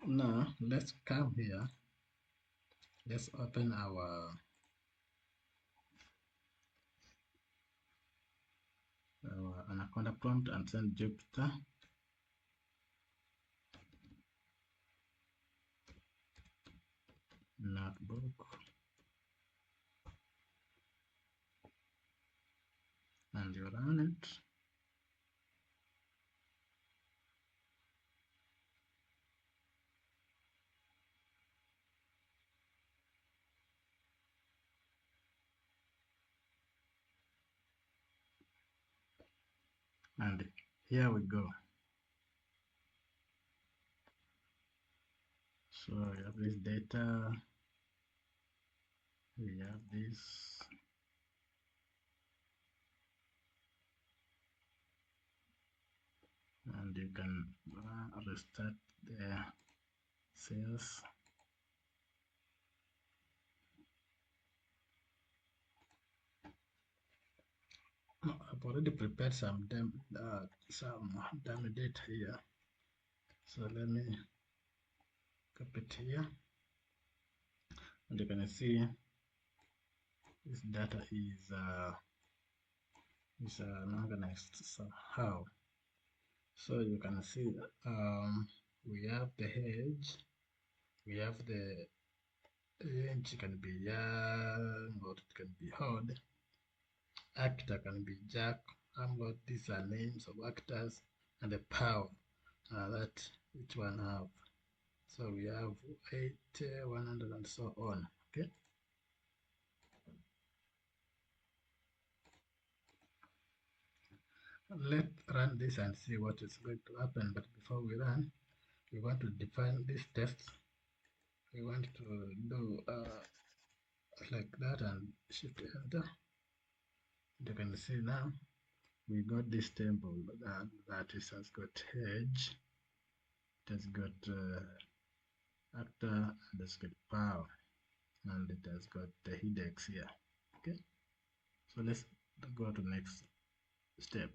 Now let's come here. Let's open our Anaconda prompt and send Jupyter. Notebook. And you run it. And here we go. So we have this data, we have this, and you can restart the sales. I've already prepared some dummy data here. So let me copy it here. And you can see this data is organized somehow. So you can see we have the hedge, we have the range, can be young or it can be old. Actor can be Jack, Hamlet. These are names of actors, and the power that each one have. So we have 80, 100, and so on. Okay. Let's run this and see what is going to happen. But before we run, we want to define this test. We want to do like that and shift enter. You can see now we got this table that has got hedge, it has got actor, and it's got power, and it has got the index here. Okay, so let's go to next step.